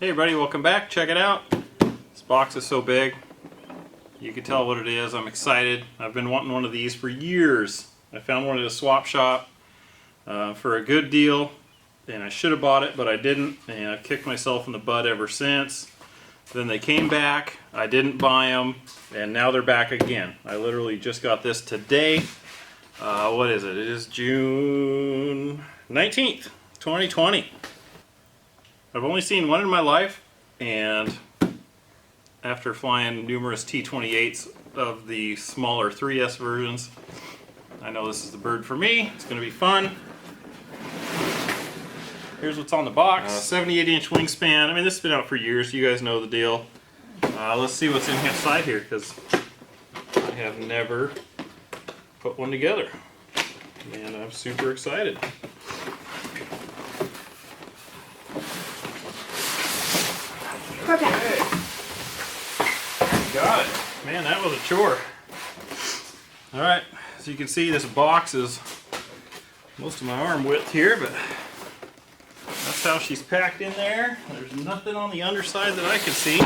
Hey everybody, welcome back. Check it out. This box is so big. You can tell what it is. I'm excited. I've been wanting one of these for years. I found one at a swap shop for a good deal, and I should have bought it, but I didn't, and I've kicked myself in the butt ever since. Then they came back, I didn't buy them, and now they're back again. I literally just got this today. What is it? It is June 19th, 2020. I've only seen one in my life, and after flying numerous T-28s of the smaller 3S versions, I know this is the bird for me. It's going to be fun. Here's what's on the box. 78-inch wingspan. I mean, this has been out for years. You guys know the deal. Let's see what's inside here, because I have never put one together, and I'm super excited. Okay. Hey. Got it. Man, that was a chore. Alright, so you can see this box is most of my arm width here, but that's how she's packed in there. There's nothing on the underside that I can see.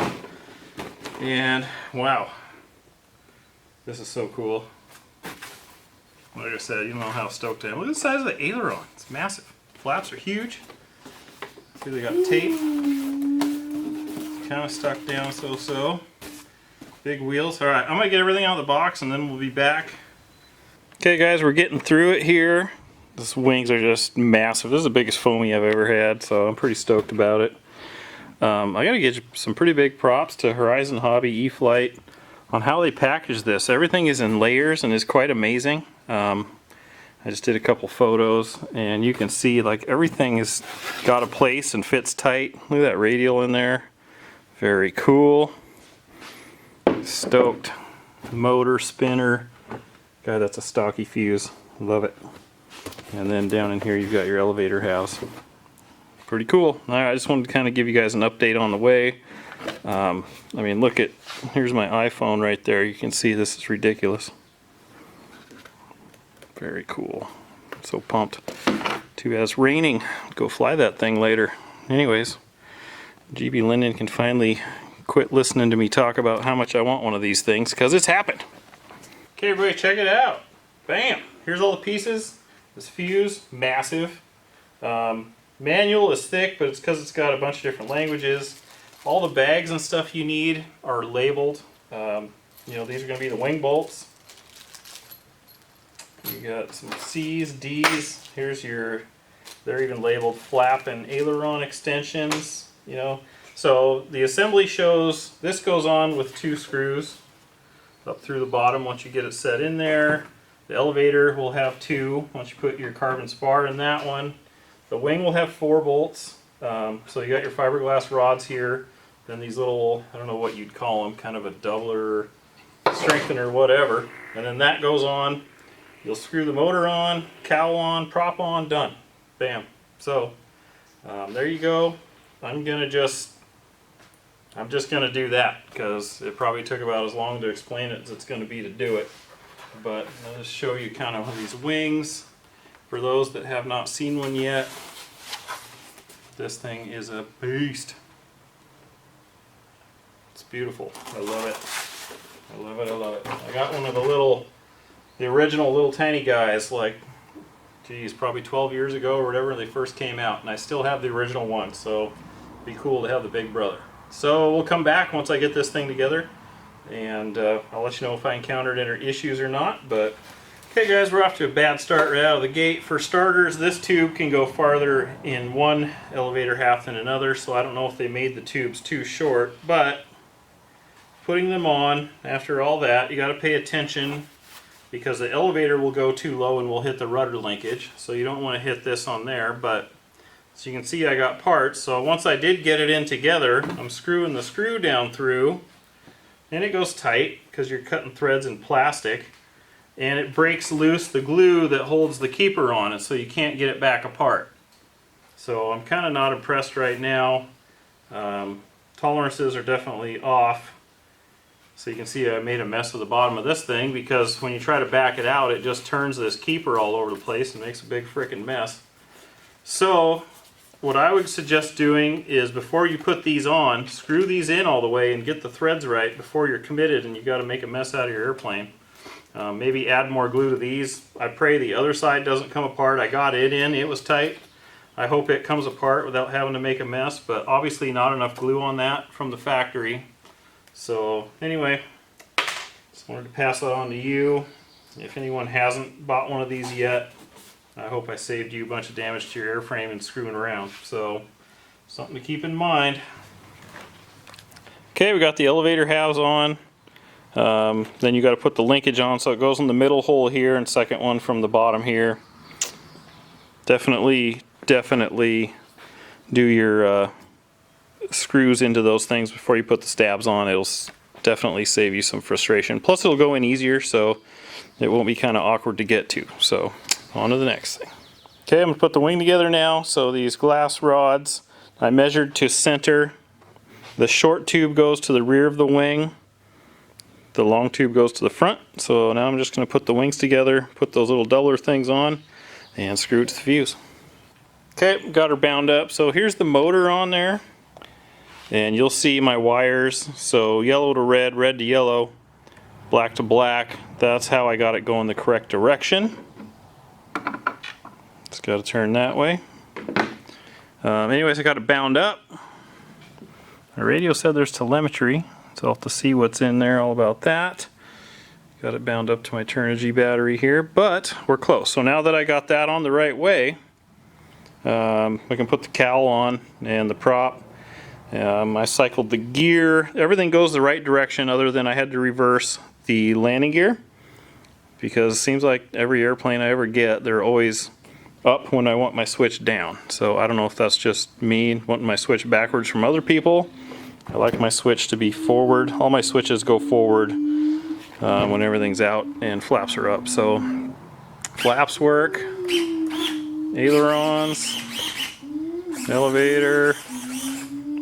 And wow, this is so cool. Like I said, you know how stoked I am. Look at the size of the aileron. It's massive. Flaps are huge. See, they got tape. Kind of stuck down so-so. Big wheels. Alright, I'm going to get everything out of the box and then we'll be back. Okay guys, we're getting through it here. These wings are just massive. This is the biggest foamy I've ever had, so I'm pretty stoked about it. I got to give some pretty big props to Horizon Hobby E-Flite on how they package this. Everything is in layers and is quite amazing. I just did a couple photos and you can see like everything has got a place and fits tight. Look at that radial in there. Very cool. Stoked. Motor, spinner. God, that's a stocky fuse. Love it. And then down in here you've got your elevator house. Pretty cool. Alright, I just wanted to kind of give you guys an update on the way. I mean, look at, here's my iPhone right there. You can see this is ridiculous. Very cool. So pumped. Too bad it's raining. Go fly that thing later. Anyways. GB Linden can finally quit listening to me talk about how much I want one of these things, because it's happened. Okay everybody, check it out. Bam! Here's all the pieces. This fuse, massive. Manual is thick, but it's because it's got a bunch of different languages. All the bags and stuff you need are labeled. You know, these are going to be the wing bolts. You got some C's, D's. Here's your, they're even labeled flap and aileron extensions. You know, so the assembly shows this goes on with 2 screws up through the bottom once you get it set in there. The elevator will have 2 once you put your carbon spar in that one. The wing will have 4 bolts. So you got your fiberglass rods here. Then these little, I don't know what you'd call them, kind of a doubler, strengthener, whatever. And then that goes on. You'll screw the motor on, cowl on, prop on, done. Bam. So there you go. I'm just gonna do that because it probably took about as long to explain it as it's going to be to do it. But I'll just show you kind of these wings for those that have not seen one yet. This thing is a beast. It's beautiful. I love it. I love it. I love it. I got one of the original little tiny guys, like, geez, probably 12 years ago or whatever they first came out, and I still have the original one, so it'd be cool to have the big brother. So we'll come back once I get this thing together, and I'll let you know if I encountered any issues or not. But okay guys, we're off to a bad start right out of the gate. For starters, this tube can go farther in one elevator half than another, so I don't know if they made the tubes too short, but putting them on, after all that, you got to pay attention, because the elevator will go too low and will hit the rudder linkage, so you don't want to hit this on there. But so you can see I got parts, so once I did get it in together, I'm screwing the screw down through, and it goes tight because you're cutting threads in plastic, and it breaks loose the glue that holds the keeper on it, so you can't get it back apart. So I'm kind of not impressed right now. Tolerances are definitely off. So you can see I made a mess of the bottom of this thing, because when you try to back it out, it just turns this keeper all over the place and makes a big frickin' mess. So what I would suggest doing is before you put these on, screw these in all the way and get the threads right before you're committed and you got to make a mess out of your airplane. Maybe add more glue to these. I pray the other side doesn't come apart. I got it in, it was tight. I hope it comes apart without having to make a mess, but obviously not enough glue on that from the factory. So anyway, just wanted to pass that on to you. If anyone hasn't bought one of these yet, I hope I saved you a bunch of damage to your airframe and screwing around. So something to keep in mind. Okay, we got the elevator halves on. Then you got to put the linkage on, so it goes in the middle hole here and second one from the bottom here. Definitely do your screws into those things before you put the stabs on. It'll definitely save you some frustration. Plus it'll go in easier, so it won't be kind of awkward to get to. So on to the next thing. Okay, I'm going to put the wing together now. So these glass rods, I measured to center. The short tube goes to the rear of the wing. The long tube goes to the front. So now I'm just going to put the wings together, put those little doubler things on, and screw it to the fuse. Okay, got her bound up. So here's the motor on there. And you'll see my wires. So yellow to red, red to yellow, black to black. That's how I got it going the correct direction. Just got to turn that way. Anyways, I got it bound up. The radio said there's telemetry, so I'll have to see what's in there, all about that. Got it bound up to my Turnigy battery here, but we're close. So now that I got that on the right way, we can put the cowl on and the prop. I cycled the gear. Everything goes the right direction other than I had to reverse the landing gear, because it seems like every airplane I ever get, they're always up when I want my switch down. So I don't know if that's just me wanting my switch backwards from other people. I like my switch to be forward. All my switches go forward when everything's out and flaps are up. So flaps work, ailerons, elevator,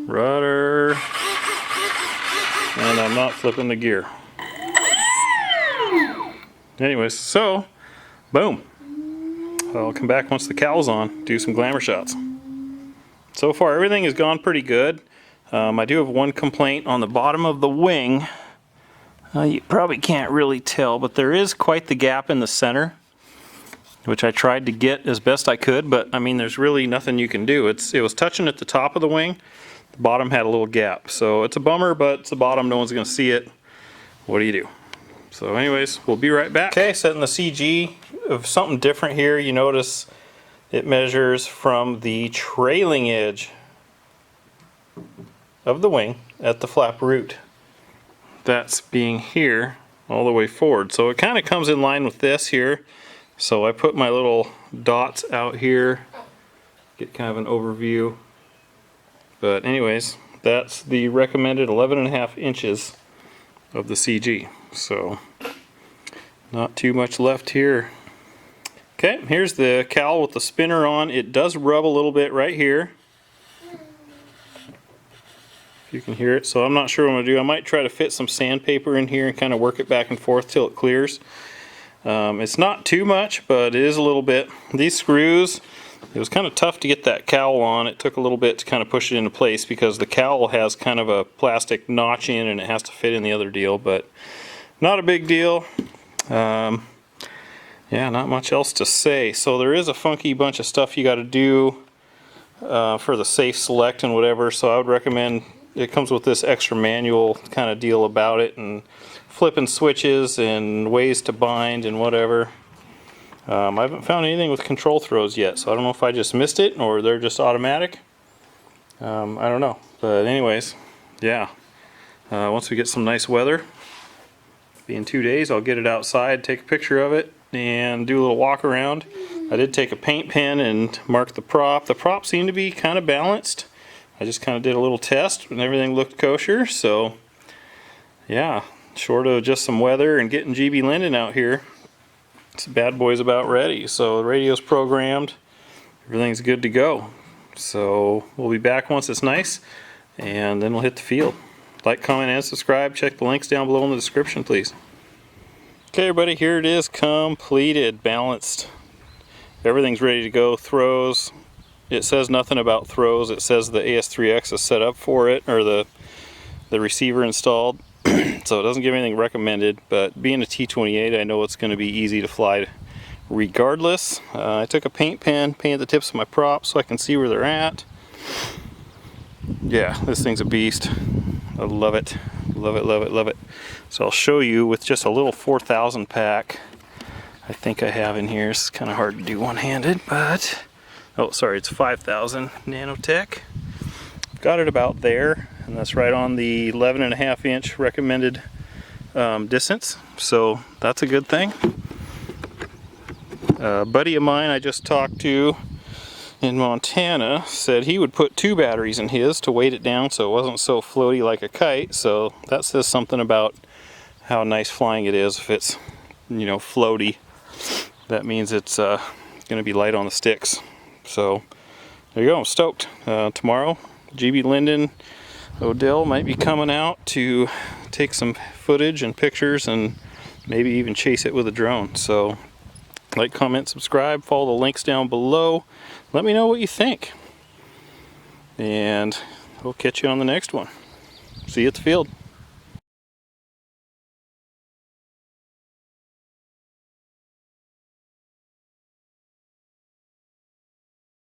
rudder, and I'm not flipping the gear. Anyways, so boom. I'll come back once the cowl's on, do some glamour shots. So far everything has gone pretty good. I do have one complaint on the bottom of the wing. You probably can't really tell, but there is quite the gap in the center, which I tried to get as best I could, but I mean there's really nothing you can do. It was touching at the top of the wing. The bottom had a little gap. So it's a bummer, but it's the bottom, no one's going to see it. What do you do? So anyways, we'll be right back. Okay, setting the CG of something different here. You notice it measures from the trailing edge of the wing at the flap root. That's being here all the way forward. So it kind of comes in line with this here. So I put my little dots out here, get kind of an overview. But anyways, that's the recommended 11.5 inches of the CG. So not too much left here. Okay, here's the cowl with the spinner on. It does rub a little bit right here, if you can hear it. So I'm not sure what I'm going to do. I might try to fit some sandpaper in here and kind of work it back and forth till it clears. It's not too much, but it is a little bit. These screws, it was kind of tough to get that cowl on. It took a little bit to kind of push it into place because the cowl has kind of a plastic notch in and it has to fit in the other deal, but not a big deal. Yeah, not much else to say. So there is a funky bunch of stuff you got to do for the safe select and whatever, so I would recommend, it comes with this extra manual kind of deal about it, and flipping switches and ways to bind and whatever. I haven't found anything with control throws yet, so I don't know if I just missed it or they're just automatic. I don't know, but anyways, yeah. Once we get some nice weather, be in 2 days, I'll get it outside, take a picture of it, and do a little walk around. I did take a paint pen and mark the prop. The prop seemed to be kind of balanced. I just kind of did a little test and everything looked kosher, so yeah, short of just some weather and getting GB Linden out here, this bad boy's about ready. So the radio's programmed, everything's good to go. So we'll be back once it's nice, and then we'll hit the field. Like, comment, and subscribe. Check the links down below in the description, please. Okay, everybody, here it is, completed, balanced. Everything's ready to go. Throws, it says nothing about throws. It says the AS3X is set up for it, or the receiver installed. So it doesn't give anything recommended, but being a T-28, I know it's going to be easy to fly regardless. I took a paint pen, painted the tips of my props so I can see where they're at. Yeah, this thing's a beast. I love it. Love it, love it, love it. So I'll show you with just a little 4000 pack I think I have in here. It's kind of hard to do one-handed, but... Oh, sorry, it's 5000 nanotech. Got it about there, and that's right on the 11.5-inch recommended distance. So that's a good thing. A buddy of mine I just talked to in Montana said he would put 2 batteries in his to weight it down so it wasn't so floaty like a kite. So that says something about how nice flying it is. If it's, you know, floaty, that means it's going to be light on the sticks. So there you go, I'm stoked. Tomorrow, GB Linden Odell might be coming out to take some footage and pictures and maybe even chase it with a drone. So like, comment, subscribe, follow the links down below. Let me know what you think. And we'll catch you on the next one. See you at the field.